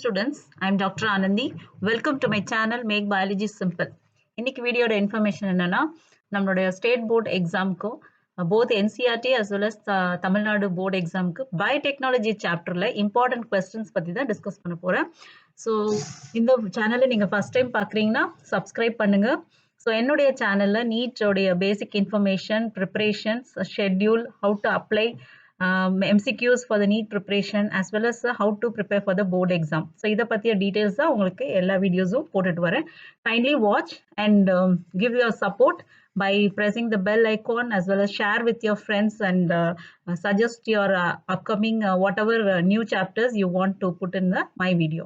students, I am Dr. Anandi. Welcome to my channel Make Biology Simple. இன்னைக்கு வீடியோட information என்னன்னா நம்மளுடைய state board எக்ஸாம்க்கு both NCERT as well as Tamil Nadu board எக்ஸாம்க்கு biotechnology சாப்டர்ல important questions பத்தி தான் டிஸ்கஸ் பண்ண போறேன். ஸோ இந்த சேனலை நீங்க ஃபர்ஸ்ட் டைம் பார்க்குறீங்கன்னா சப்ஸ்கிரைப் பண்ணுங்க. ஸோ என்னுடைய சேனல்ல நீட்டோடைய basic information, preparations, schedule, how to apply MCQs for the NEET preparation as well as how to prepare for the board exam. So இத பத்திய டீடைல்ஸ் தான் உங்களுக்கு எல்லா வீடியோஸும் போட்டுட்டு வரேன். Kindly watch and give your support by pressing the bell icon as well as share with your friends and suggest your upcoming whatever new chapters you want to put in my video.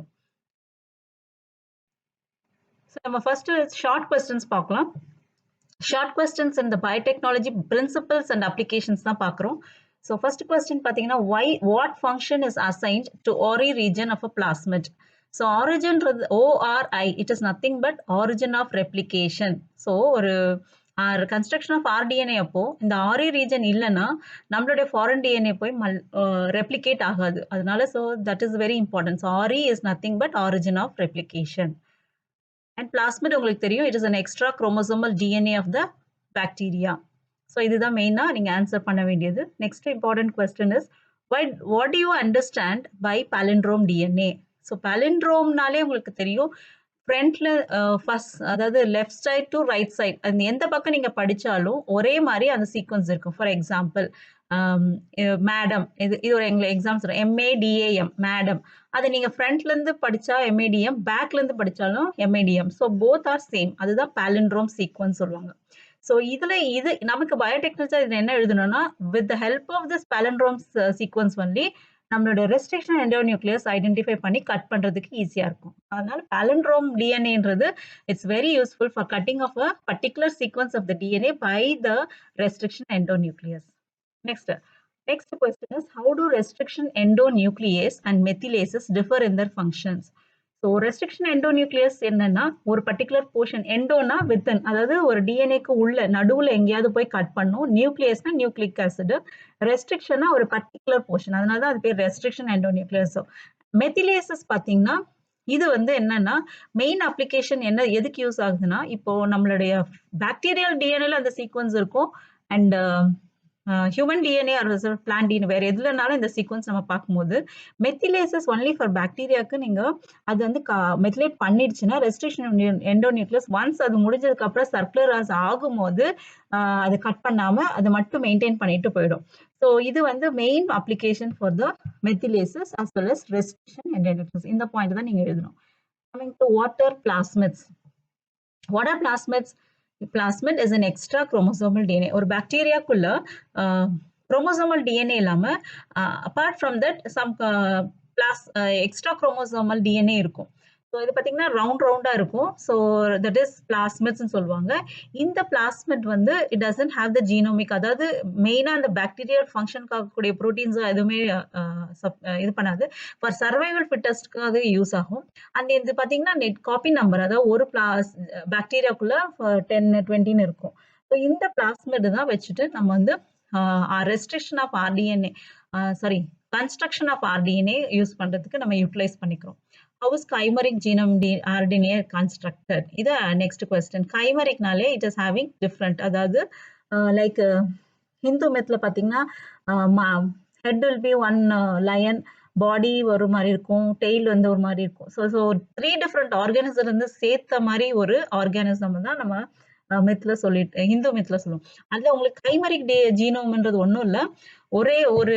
So நம்ம first short questions பார்க்கலாம். Short questions in the biotechnology principles and applications தான் பார்க்குறோம். So first question பாத்தீங்கன்னா what function is assigned to ORI region of a plasmid? So origin ORI, it is nothing but origin of replication. So ஒரு construction of rDNA அப்போ இந்த RE region இல்லைன்னா நம்மளுடைய foreign DNA போய் replicate ஆகாது. அதனால so that is very important. So RE is nothing but origin of replication. And plasmid உங்களுக்கு தெரியும், it is an extra chromosomal DNA of the bacteria. So இதுதான் மெயினா நீங்க ஆன்சர் பண்ண வேண்டியது. Next important question is what do you understand by palindrome DNA? So palindromeனாலே உங்களுக்கு தெரியும் ஃப்ரண்ட்ல ஃபர்ஸ்ட், அதாவது left side to right side, அந்த எந்த பக்கம் நீங்க படிச்சாலும் ஒரே மாதிரி அந்த சீக்வன்ஸ் இருக்கும். ஃபார் எக்ஸாம்பிள் மேடம், இது ஒரு எக்ஸாம் சொல்றேன், MADAM மேடம், அதை நீங்க ஃப்ரண்ட்ல இருந்து படிச்சா MADM, பேக்ல இருந்து படிச்சாலும் MADM. So both are same. அதுதான் palindrome சீக்வன்ஸ் சொல்லுவாங்க. ஸோ இது நமக்கு பயோடெக்னாலஜி இதில் என்ன எழுதணும்னா, with the help of this palindrome sequence only நம்மளோட ரெஸ்ட்ரிக்ஷன் எண்டோநியூக்ளியஸ் ஐடென்டிஃபை பண்ணி கட் பண்றதுக்கு ஈஸியா இருக்கும். அதனால palindrome டிஎன்ஏன்றது it's very useful for cutting of a particular sequence of the DNA by the restriction endonuclease. Next question is how do restriction endonuclease and methylases differ in their functions? So restriction endonuclease என்னன்னா ஒரு particular portion, எண்டோனா within, அதாவது ஒரு டிஎன்ஏக்கு உள்ள நடுவில் எங்கேயாவது போய் cut பண்ணும். நியூக்ளியஸ்னா nucleic acid, ரெஸ்ட்ரிக்ஷனா ஒரு பர்டிகுலர் போர்ஷன், அதனால தான் அது பேர் ரெஸ்ட்ரிக்ஷன் எண்டோநியூக்ளியஸ். மெத்திலேசஸ் பார்த்தீங்கன்னா இது என்னன்னா மெயின் அப்ளிகேஷன் எதுக்கு யூஸ் ஆகுதுன்னா, இப்போ நம்மளுடைய பாக்டீரியல் டிஎன்ஏல அந்த சீக்வன்ஸ் இருக்கும் and human DNA R plant DNA வேற எதுலனாலும் இந்த சீக்வன்ஸ் நம்ம பார்க்கும்போது மெத்திலேசஸ் ஒன்லி ஃபார் பாக்டீரியாவுக்கு நீங்க அது மெத்திலேட் பண்ணிடுச்சுன்னா ரெஸ்ட்ரிக்ஷன் எண்டோநியூக்ளியஸ் ஒன்ஸ் அது முடிஞ்சதுக்கு அப்புறம் சர்க்குலர் ஆகும்போது அதை கட் பண்ணாம அதை மட்டும் மெயின்டைன் பண்ணிட்டு போயிடும். ஸோ இது main application for the methylases as well as restriction endonuclease. இந்த பாயிண்ட் தான் நீங்க எழுதணும். Coming to what are plasmids? What are plasmids? Plasmid is an extra chromosomal DNA. ஒரு பாக்டீரியாக்குள்ள chromosomal DNA இல்லாம apart from that some extra chromosomal DNA இருக்கும். So இது பார்த்தீங்கன்னா ரவுண்டா இருக்கும். ஸோ தட் இஸ் பிளாஸ்மிட்ஸ்ன்னு சொல்லுவாங்க. இந்த plasmid it doesn't have the genomic, அதாவது மெயினா அந்த பாக்டீரியல் ஃபங்க்ஷனுக்காகக்கூடிய ப்ரோட்டீன்ஸ் எதுவுமே இது பண்ணாது. ஃபார் சர்வைவல் ஃபிட்டஸ்ட்காக யூஸ் ஆகும். அண்ட் இது பார்த்தீங்கன்னா நெட் காப்பி நம்பர், அதாவது ஒரு பாக்டீரியாக்குள்ள 10-20 இருக்கும். ஸோ இந்த பிளாஸ்மிட் தான் வச்சுட்டு நம்ம restriction of rDNA construction of rDNA use பண்றதுக்கு நம்ம யூட்டிலைஸ் பண்ணிக்கிறோம். How is chimeric genome RNA constructed? இது next question. Chimeric-நாலே it is having different, அதாவது like ஹிந்து மெத்ல பார்த்தீங்கன்னா head will be one lion, பாடி ஒரு மாதிரி இருக்கும், டெய்ல் ஒரு மாதிரி இருக்கும். ஸோ 3 different ஆர்கானிசம் சேர்த்த மாதிரி ஒரு ஆர்கானிசம் தான் நம்ம மெத்ல சொல்லிட்டு ஹிந்து மெத்ல சொல்லுவோம். அதுல உங்களுக்கு கைமரிக் ஜீனோம்ன்றது ஒன்றும் இல்லை, ஒரே ஒரு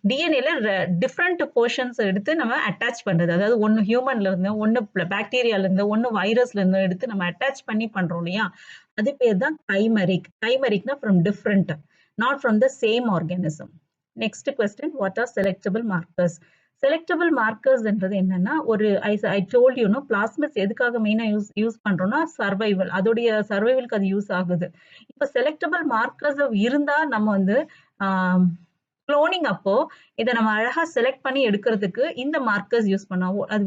டிஎன்ஏல டிஃப்ரெண்ட் போர்ஷன்ஸ் எடுத்து நம்ம அட்டாச் பண்றது. அதாவது ஒன்று ஹியூமன்ல இருந்து, ஒன்று பாக்டீரியால இருந்து, ஒன்று வைரஸ்ல இருந்து எடுத்து நம்ம அட்டாச் பண்ணி பண்றோம் இல்லையா, அது பேர் தான் கைமரிக். கைமரிக்னா from different, not from the same organism. Next question, what are selectable markers? செலக்டபிள் மார்க்கர்ஸ்ன்றது என்னன்னா, I told you no plasmids எதுக்காக மெயினா யூஸ் பண்றோம்னா சர்வைவல், அதோடைய சர்வைவலுக்கு அது யூஸ் ஆகுது. இப்போ செலக்டபிள் மார்க்கர்ஸ் இருந்தா நம்ம குளோனிங் அப்போ இதை நம்ம அழகா செலக்ட் பண்ணி எடுக்கிறதுக்கு இந்த மார்க்கர்ஸ் யூஸ் பண்ணோம். அது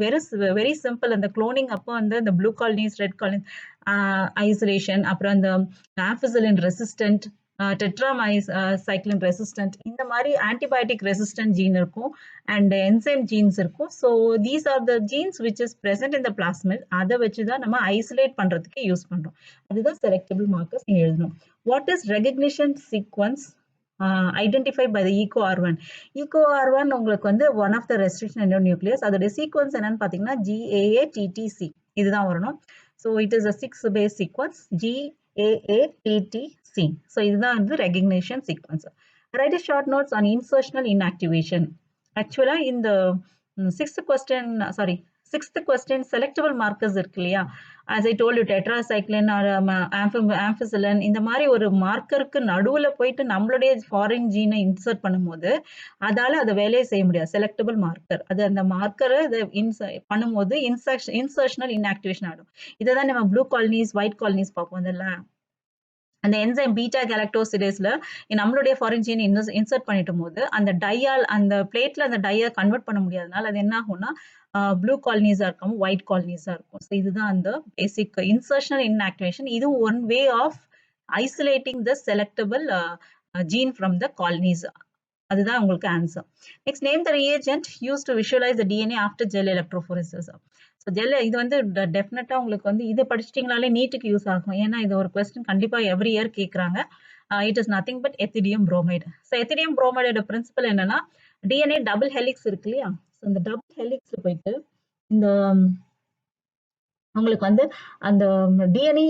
வெரி சிம்பிள். அந்த குளோனிங் அப்போ இந்த blue colonies, red colonies isolation, அப்புறம் அந்த ஆம்பிசிலின் ரெசிஸ்டன்ட், tetracycline resistant இந்த மாதிரி antibiotic resistant gene இருக்கும் and enzyme genes இருக்கும். So these are the genes which is present in the plasmid. அதை வச்சு தான் நம்ம isolate பண்றதுக்கு யூஸ் பண்றோம். அதுதான் selectable markers நீங்க எழுதணும். What is recognition sequence identified by the EcoR1? EcoR1 உங்களுக்கு வந்து one of the restriction endonuclease. அதோட sequence என்னன்னு பாத்தீங்கன்னா GAATTC இதுதான் வரணும். So it is a 6 base sequence GAATTC. So இதுதான் வந்து recognition sequence. Write a short notes on insertional inactivation. Actually in the sixth question selectable markers இருக்கு இல்லையா, as I told you tetracycline or ampicillin இந்த மாதிரி ஒரு மார்க்கருக்கு நடுவுல போயிட்டு நம்மளுடைய ஃபாரின் ஜீனை இன்சர்ட் பண்ணும்போது அதால அதை வேலையை செய்ய முடியாது. செலக்டபிள் மார்க்கர் அது அந்த மார்க்கரை பண்ணும்போது இன்சர்ஷனல் இன்ஆக்டிவேஷன் ஆகும். இதை தான் நம்ம ப்ளூ காலனிஸ் ஒயிட் காலனிஸ் பார்ப்போம். அதெல்லாம் அந்த என்சைம் பீட்டா கேலக்டோசிடேஸ்ல நம்மளுடைய ஃபாரின் ஜீன் இன்சர்ட் பண்ணிட்டும் போது அந்த டையால் அந்த பிளேட்ல அந்த டையை கன்வெர்ட் பண்ண முடியாதனால அது என்ன ஆகும்னா ப்ளூ காலனிஸா இருக்கும், ஒயிட் காலனிஸா இருக்கும். ஸோ இதுதான் அந்த பேசிக் இன்சர்ஷனல் இன்ஆக்டிவேஷன். இது one way of isolating the selectable gene from the colonies. அதுதான் உங்களுக்கு answer. Next name the reagent use to visualise the DNA after gel electrophoresis. So gel இது வந்து டெஃபினட்டா உங்களுக்கு வந்து இதை படிச்சிட்டிங்கனாலே நீட்டுக்கு யூஸ் ஆகும். ஏன்னா இது ஒரு கொஸ்டின் கண்டிப்பா எவ்ரி இயர் கேட்குறாங்க. It is nothing but ethidium bromide. So ethidium புரோமைடோட பிரின்சிபல் என்னன்னா டிஎன்ஏ டபுள் ஹெலிக்ஸ் இருக்கு இல்லையா, ஸோ இந்த டபுள் ஹெலிக்ஸ்ல போயிட்டு இந்த உங்களுக்கு வந்து அந்த டிஎன்ஏ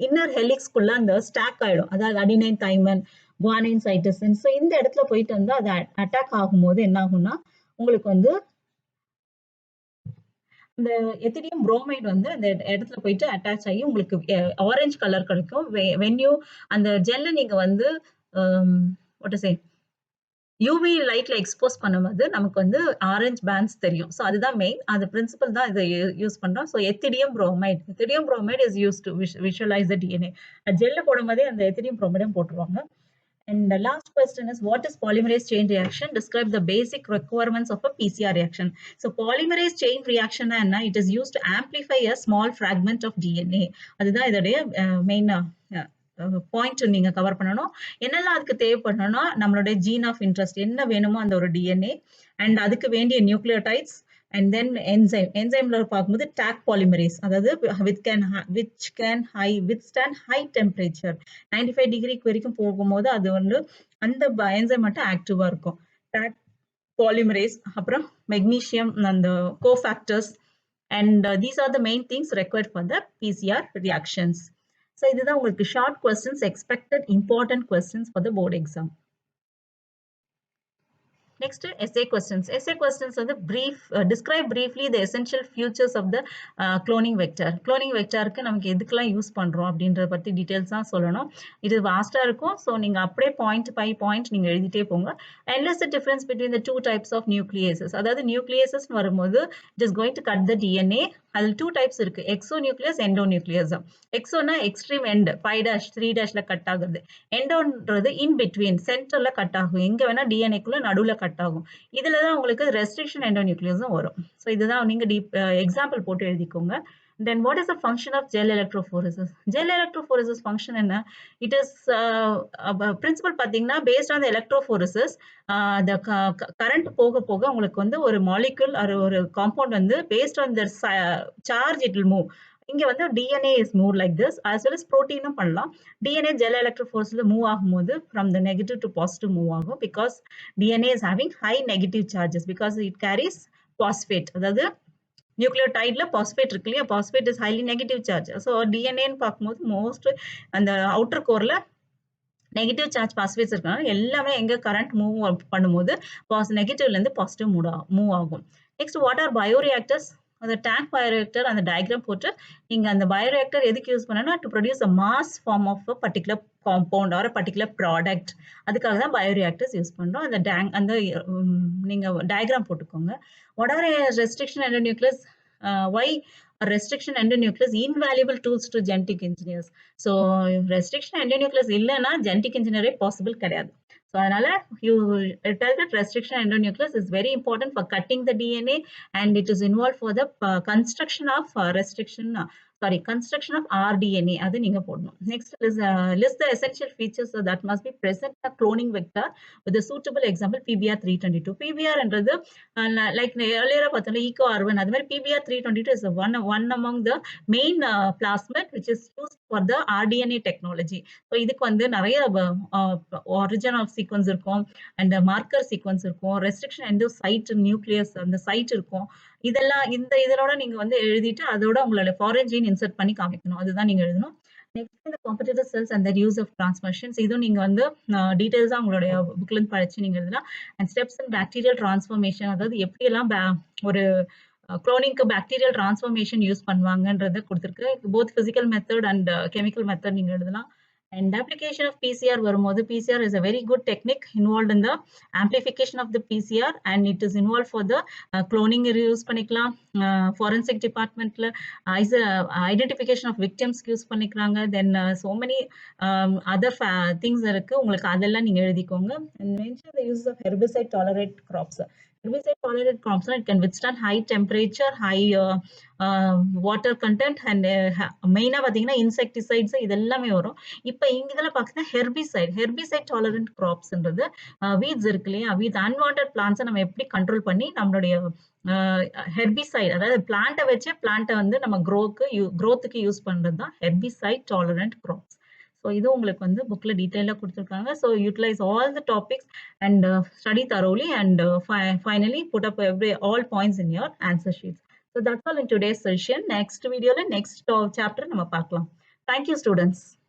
இன்னர் ஹெலிக்ஸ்குள்ள அந்த ஸ்டாக் ஆயிடும். அதாவது அடினைன் தைமன் குவானைன் சைட்டோசின். ஸோ இந்த இடத்துல போயிட்டு வந்து அது அட்டாக் ஆகும்போது என்ன ஆகும்னா உங்களுக்கு வந்து இந்த எத்திடியம் புரோமைடு வந்து அந்த இடத்துல போயிட்டு அட்டாச் ஆகி உங்களுக்கு ஆரஞ்சு கலர் கிடைக்கும். வென்யூ அந்த ஜெல்லை நீங்க வந்து வாட் டு சே யூவி லைட்ல எக்ஸ்போஸ் பண்ணும்போது நமக்கு வந்து ஆரஞ்சு பேண்ட்ஸ் தெரியும். ஸோ அதுதான் மெயின், அது பிரின்சிபல் தான் இதை யூஸ் பண்றோம். So ethidium bromide is use to visualise the DNA. ஜெல்ல போடும்போதே அந்த எத்திடியம் புரோமைடும் போட்டுருவாங்க. And the last question is, what is polymerase chain reaction? Describe the basic requirements of a PCR reaction. So polymerase chain reaction என்ன? It is used to amplify a small fragment of DNA. அதுதான் இதோடைய main point நீங்க cover பண்ணணும். என்னெல்லாம் அதுக்கு தேவைப்படணும்னா நம்மளுடைய gene of interest என்ன வேணுமோ அந்த ஒரு டிஎன்ஏ அண்ட் அதுக்கு வேண்டிய நியூக்ளியோடைட்ஸ் and then enzyme பார்க்கும்போது taq polymerase, அதாவது which can withstand high temperature 95 degree வரைக்கும் போகும்போது அது வந்து அந்த என்சைம் மட்டும் ஆக்டிவா இருக்கும். taq polymerase, அப்புறம் மெக்னீசியம் அந்த cofactors and these are the main things required for the PCR reactions. So இதுதான் உங்களுக்கு short questions, expected important questions for the board exam. Next, essay questions. Essay questions வந்து describe briefly the essential features of the cloning vector. Cloning vectorக்கு நமக்கு எதுக்கெல்லாம் use பண்றோம் அப்படின்றத பத்தி details தான் சொல்லணும். இது வாஸ்டா இருக்கும். ஸோ நீங்க அப்படியே பாயிண்ட் பை பாயிண்ட் நீங்க எழுதிட்டே போங்க. And what's the difference between the two types of nucleases? அதாவது nucleases வரும்போது it is going to cut the DNA. அதில் 2 types இருக்கு, exonuclease, endonuclease. எக்ஸோனா எக்ஸ்ட்ரீம் எண்ட் 5' 3' கட் ஆகுது. எண்டோன்றது இன் பிட்வீன் சென்டர்ல கட் ஆகும், எங்க வேணா டிஎன்ஏக்குள்ள நடுவுல கட் ஆகும். இதுலதான் உங்களுக்கு ரெஸ்ட்ரிக்ஷன் எண்டோநியூக்ளியஸும் வரும். ஸோ இதுதான் நீங்க எக்ஸாம்பிள் போட்டு எழுதிக்கோங்க. Then what is the function of gel electrophoresis? Gel electrophoresis function என்ன? It is principle பாத்தீங்கன்னா based on the electrophoresis, the current போக போக உங்களுக்கு வந்து ஒரு molecule ஒரு compound வந்து based on their charge it will move. இங்க வந்து DNA is moved like this, as well as protein பண்ணலாம். DNA gel electrophoresis move ஆகும்போது from the negative to positive move ஆகும், because DNA is having high negative charges because it carries phosphate. அதாவது நியூக்ளியோடைட்ல phosphate இருக்கு இல்லையா, phosphate is highly negative charge. So டிஎன்ஏன்னு பார்க்கும்போது most அந்த outer கோர்ல நெகட்டிவ் சார்ஜ் பாஸ்பேட்ஸ் இருக்கனால எல்லாமே எங்க கரண்ட் மூவ் பண்ணும்போது நெகட்டிவ்ல இருந்து பாசிட்டிவ் மூவ் ஆகும். Next, what are bioreactors? அந்த டேங்க் பயோரியாக்டர் அந்த டயக்ராம் போட்டு நீங்க அந்த பயோரியாக்டர் எதுக்கு யூஸ் பண்ணனா to produce a mass form of a particular compound or particular product. அதுக்காக தான் பயோரியாக்டர்ஸ் யூஸ் பண்றோம். அந்த நீங்க டயக்ராம் போட்டுக்கோங்க. What are restriction endonuclease? Why restriction endonuclease invaluable tools to genetic engineers? So restriction endonuclease இல்லைன்னா genetic engineering possible கிடையாது. So அதனால you tell that restriction endonuclease is very important for cutting the DNA and it is involved for the construction of restriction construction of rDNA அது நீங்க போடணும். Next is list the essential features that must be present in a cloning vector with a suitable example PBR322. PBR என்றது like earlier பார்த்தோம்ல EcoR1 அது மாதிரி PBR322 is one among the main plasmid which is used for the rDNA technology. So இதுக்கு வந்து நிறைய origin of sequence இருக்கும் and marker sequence இருக்கும், restriction endosite nucleus அந்த site இருக்கும். இதெல்லாம் இதனோட நீங்க வந்து எழுதிட்டு அதோட உங்களோட ஃபாரின் ஜீன் இன்சர்ட் பண்ணி காமிக்கணும். அதுதான் நீங்க எழுதணும். நெக்ஸ்ட் இந்த competitive cells and use of transmissions இதுவும் நீங்க வந்து டீடைல்ஸா உங்களுடைய புக்ல இருந்து படிச்சு நீங்க எழுதலாம். And steps in bacterial transformation அதாவது எப்படி எல்லாம் ஒரு குளோனிங்க்கு பாக்டீரியல் டிரான்ஸ்ஃபர்மேஷன் யூஸ் பண்ணுவாங்கன்றத கொடுத்துருக்கு. Both physical method and chemical method நீங்க எழுதலாம். And application of PCR வரும்போது PCR is a very good technique involved in the amplification of the PCR and it is involved for the cloning use பண்ணிக்கலாம், forensic departmentல is identification of victims use பண்ணிக்கறாங்க. Then so many other things இருக்கு, உங்களுக்கு அதெல்லாம் நீங்க எழுதிக்கோங்க. And mention the use of herbicide tolerant crops. Herbicide tolerant crops, it can withstand high temperature, high water content and மெயினா பாத்தீங்கன்னா insecticides இதெல்லாமே வரும். இப்ப இங்க இதெல்லாம் பாத்தீங்கன்னா ஹெர்பிசைட் டாலரண்ட் கிராப்ஸ்ன்றது வீட்ஸ் இருக்கு இல்லையா, வீட் அன்வான்டட் பிளான்ட்ஸை நம்ம எப்படி கண்ட்ரோல் பண்ணி நம்மளுடைய ஹெர்பிசைட் அதாவது பிளான்ட்டை வச்சு பிளான்ட்டை வந்து நம்ம க்ரோத்துக்கு யூஸ் பண்றது தான் ஹெர்பிசைட் டாலரண்ட் கிராப்ஸ். ஸோ இது உங்களுக்கு வந்து புக்ல டீட்டெயிலாக கொடுத்துருக்காங்க. So utilise all the topics and study thoroughly and finally put up all points in your answer sheets. So that's all in today's session. Next video, next chapter நம்ம பார்க்கலாம். Thank you students.